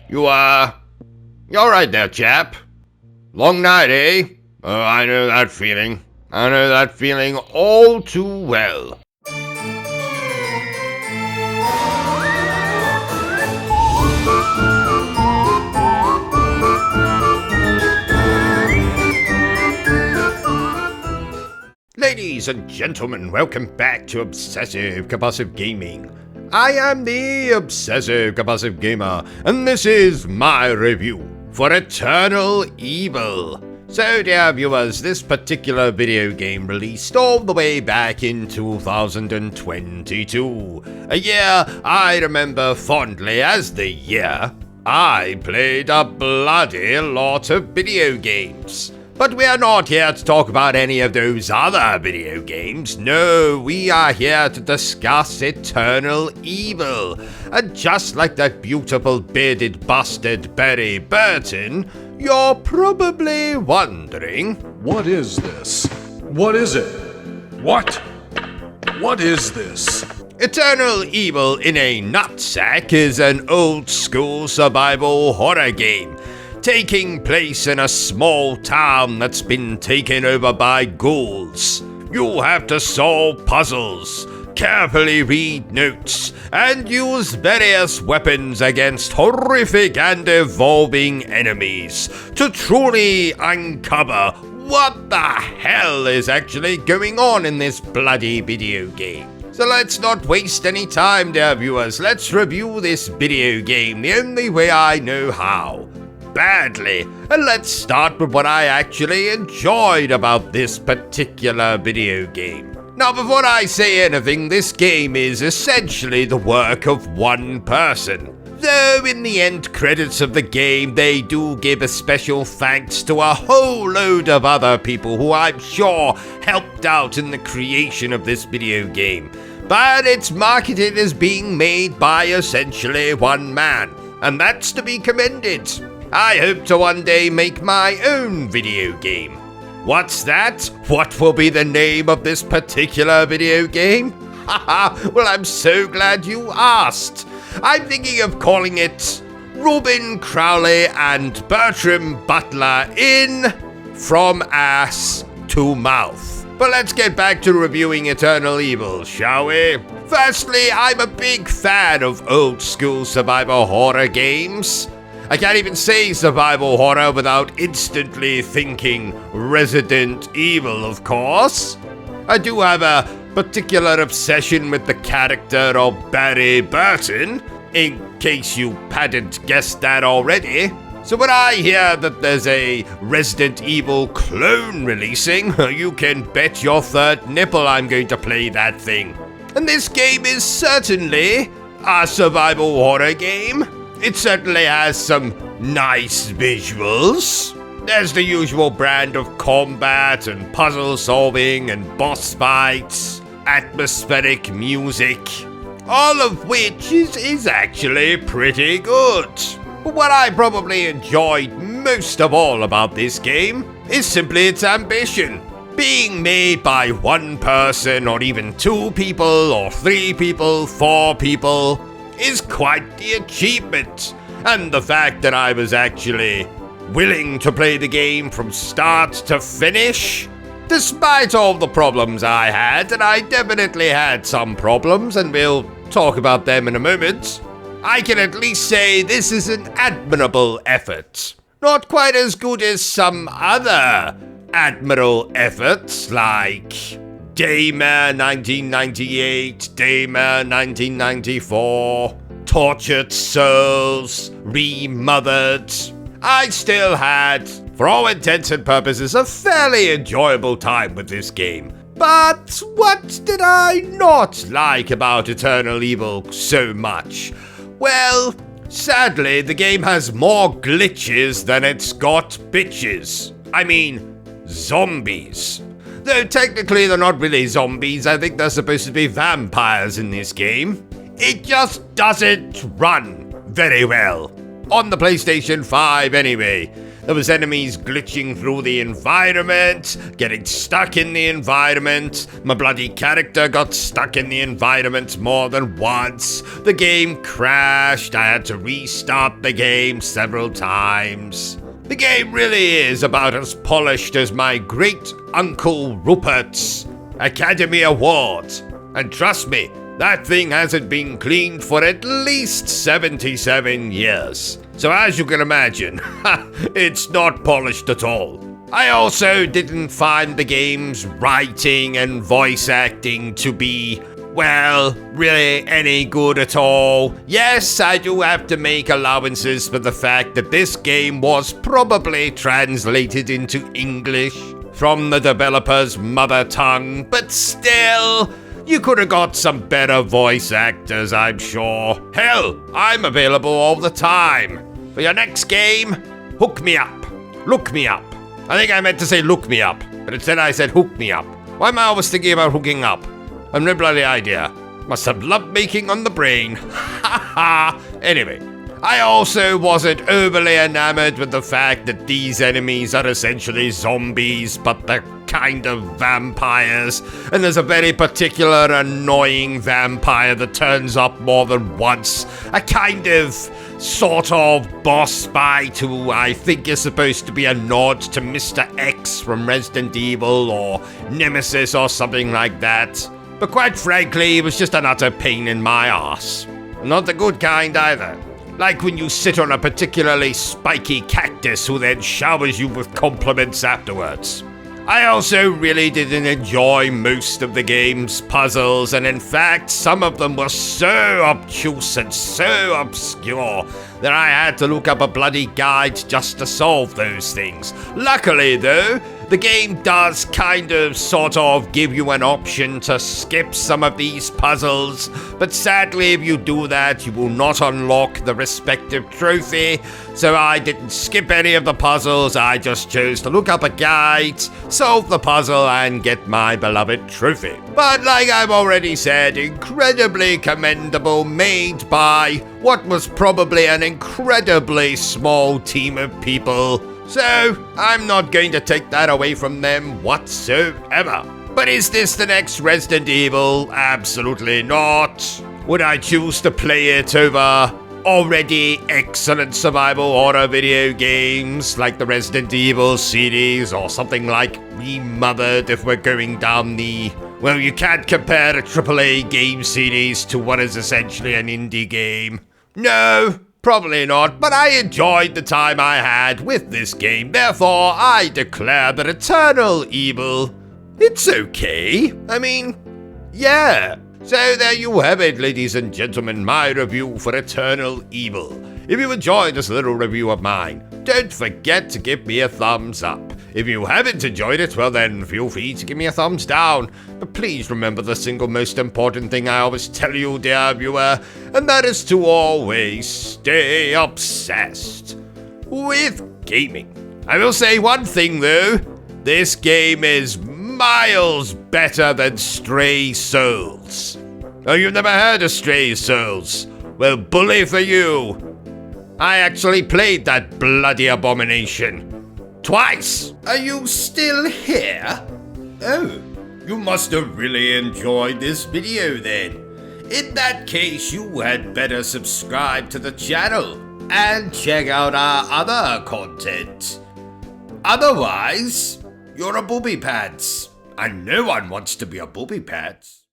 You alright there, chap? Long night, eh? Oh, I know that feeling. I know that feeling all too well. Ladies and gentlemen, welcome back to Obsessive Compulsive Gaming. I am the Obsessive Compulsive Gamer, and this is my review for Eternal Evil. So, dear viewers, this particular video game released all the way back in 2022, a year I remember fondly as the year I played a bloody lot of video games. But we are not here to talk about any of those other video games. No, we are here to discuss Eternal Evil. And just like that beautiful bearded bastard Bertrum, you're probably wondering, what is this? What is it? What is this? Eternal Evil in a nutsack is an old-school survival horror game taking place in a small town that's been taken over by ghouls. You have to solve puzzles, carefully read notes, and use various weapons against horrific and evolving enemies to truly uncover what the hell is actually going on in this bloody video game. So let's not waste any time, dear viewers. Let's review this video game the only way I know how. Badly. And let's start with what I actually enjoyed about this particular video game. Now, before I say anything, this game is essentially the work of one person. Though in the end credits of the game, they do give a special thanks to a whole load of other people who I'm sure helped out in the creation of this video game. But it's marketed as being made by essentially one man, and that's to be commended. I hope to one day make my own video game. What's that? What will be the name of this particular video game? Haha, well, I'm so glad you asked. I'm thinking of calling it Robin Crowley and Bertrum Butler in From Ass to Mouth. But let's get back to reviewing Eternal Evil, shall we? Firstly, I'm a big fan of old school survival horror games. I can't even say survival horror without instantly thinking Resident Evil, of course. I do have a particular obsession with the character of Barry Burton, in case you hadn't guessed that already. So when I hear that there's a Resident Evil clone releasing, you can bet your third nipple I'm going to play that thing. And this game is certainly a survival horror game. It certainly has some nice visuals. There's the usual brand of combat and puzzle solving and boss fights, atmospheric music, all of which is actually pretty good. But what I probably enjoyed most of all about this game is simply its ambition. Being made by one person or even two people or three people, four people, is quite the achievement, and the fact that I was actually willing to play the game from start to finish, despite all the problems I had, and I definitely had some problems, and we'll talk about them in a moment, I can at least say this is an admirable effort. Not quite as good as some other admirable efforts like Daymare 1998, Daymare 1994, Tortured Souls, Remothered. I still had, for all intents and purposes, a fairly enjoyable time with this game. But what did I not like about Eternal Evil so much? Well, sadly, the game has more glitches than it's got bitches. I mean, zombies. Though technically they're not really zombies, I think they're supposed to be vampires in this game. It just doesn't run very well. On the PlayStation 5 anyway. There was enemies glitching through the environment, getting stuck in the environment. My bloody character got stuck in the environment more than once. The game crashed. I had to restart the game several times. The game really is about as polished as my great uncle Rupert's Academy Award. And trust me, that thing hasn't been cleaned for at least 77 years. So as you can imagine, it's not polished at all. I also didn't find the game's writing and voice acting to be, well, really any good at all. Yes, I do have to make allowances for the fact that this game was probably translated into English from the developer's mother tongue, but still, you could have got some better voice actors, I'm sure. Hell, I'm available all the time. For your next game, hook me up. Look me up. I think I meant to say look me up, but instead I said hook me up. Why am I always thinking about hooking up? I've no bloody idea. Must have lovemaking on the brain. Ha ha. Anyway, I also wasn't overly enamored with the fact that these enemies are essentially zombies, but they're kind of vampires, and there's a very particular annoying vampire that turns up more than once. A kind of, sort of boss fight who I think is supposed to be a nod to Mr. X from Resident Evil or Nemesis or something like that. But quite frankly, he was just an utter pain in my arse. Not the good kind either. Like when you sit on a particularly spiky cactus who then showers you with compliments afterwards. I also really didn't enjoy most of the game's puzzles, and in fact, some of them were so obtuse and so obscure that I had to look up a bloody guide just to solve those things. Luckily though, the game does kind of sort of give you an option to skip some of these puzzles, but sadly if you do that, you will not unlock the respective trophy. So I didn't skip any of the puzzles, I just chose to look up a guide, solve the puzzle, and get my beloved trophy. But like I've already said, incredibly commendable, made by what was probably an incredibly small team of people. So, I'm not going to take that away from them whatsoever. But is this the next Resident Evil? Absolutely not. Would I choose to play it over already excellent survival horror video games like the Resident Evil series or something like Remothered if we're going down the... Well, you can't compare a AAA game series to what is essentially an indie game. No. Probably not, but I enjoyed the time I had with this game, therefore I declare that Eternal Evil, it's okay. I mean, yeah. So there you have it, ladies and gentlemen, my review for Eternal Evil. If you enjoyed this little review of mine, don't forget to give me a thumbs up. If you haven't enjoyed it, well then feel free to give me a thumbs down. But please remember the single most important thing I always tell you, dear viewer, and that is to always stay obsessed with gaming. I will say one thing though, this game is miles better than Stray Souls. Oh, you've never heard of Stray Souls? Well, bully for you. I actually played that bloody abomination. Twice! Are you still here? Oh, you must have really enjoyed this video then. In that case, you had better subscribe to the channel and check out our other content. Otherwise, you're a booby pants, and no one wants to be a booby pants.